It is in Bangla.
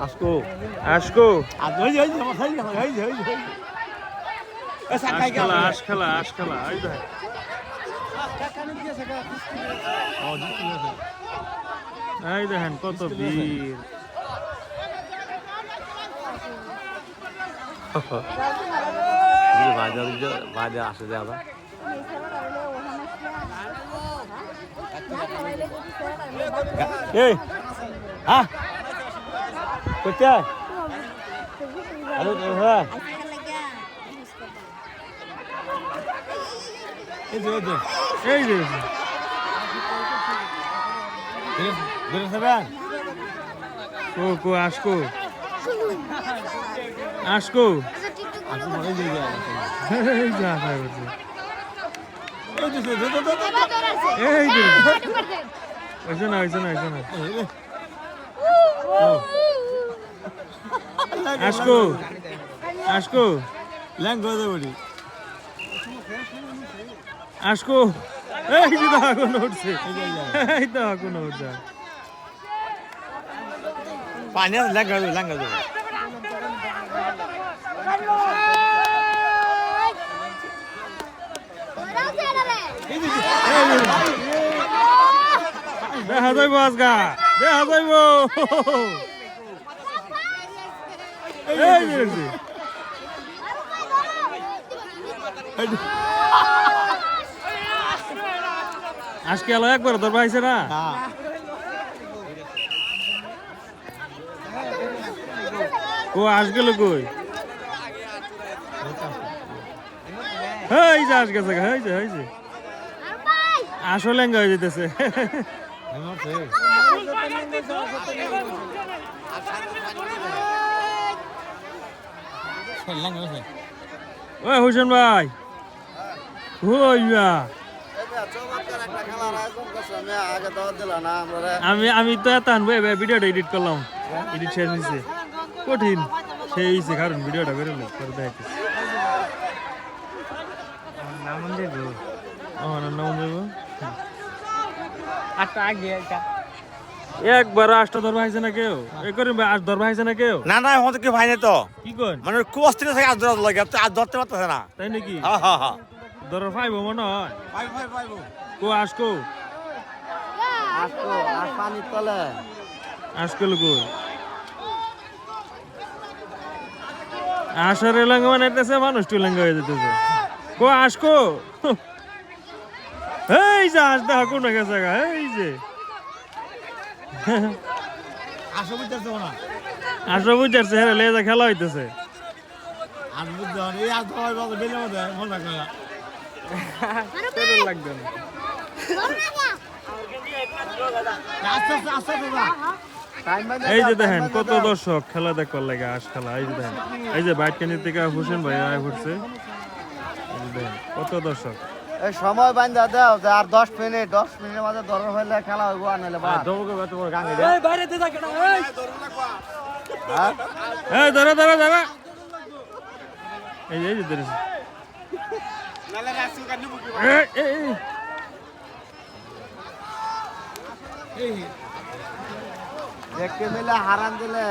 আসকো আসকো আজ হই হই হই হই হই আশ খেলা এই দেখ এই দেখেন কত ভিড় বাজা আসে যে আবার এই হ্যাঁ কোথায় আরে হ্যাঁ এই যে বেরোবেন কো আসকো আসকো আপনি মনে দিয়ে যায় এই যা খাই বলছে এই যে এই যে হইছে না আসকো ল্যাঙ্গো দে বড়ি আসকো এই যে দেখো উঠছে এই দেখো উঠছে পানি ল্যাঙ্গো দে দেখা যাইব আজগা দেখা যাইব এই যে আজকে এলো একবার তোর পাইছে না ও আসগেল কই এই যে আসগেছে এই যে আসল লেঙ্গা হয়ে যেতেছে ওই হোসেন ভাই আমি তো এত আনবো ভিডিওটা এডিট করলাম এডিট শেষ হয়েছে কঠিন সেই হয়েছে কারণ ভিডিওটা বেরোলো করে দেখাচ্ছি নাম দেব আমার নাম দেব একবার আটটা ধরবা হয়েছে না কেউ আট ধরবা হয়েছে না কেউ না হতে কি ভাই না তো কি কর মানে খুব অস্থির থাকে আজ ধরা লাগে আজ ধরতে পারতেছে না তাই নাকি হ্যাঁ ধরার পাইবো মনে হয় কো আসকো আর পানির তলে আজকাল কই আসার এলাঙ্গা বানাইতেছে মানুষ টুলাঙ্গা হয়ে যেতেছে কো আসকো এই যে আস দেখা কোন গেছে এই যে আসো বুঝতেছো না আসো বুঝাচ্ছে হ্যাঁ লেজা খেলা হইতেছে আর বুঝতে এই আজ ধরা বাবা বেলে মধ্যে মনে করা লাগবে না এই যে দেখেন কত দর্শক খেলা দেখবার লাগে আস খেলা এই যে দেখেন এই যে বাইটকানি থেকে হোসেন ভাই আয় ঘুরছে কত দর্শক এই সময় বান্ধা দাও যে আর 10 মিনিটের মধ্যে দরকার হইলে খেলা হইব আর নাইলে বাদ দৌড় কত বড় গাঙ্গে এই বাইরে তে থাকে না এই হ্যাঁ এই ধরো এই যে ধরেছে নালে রাসু কানে বুকি এই দেখতে মিলে হারান দিলে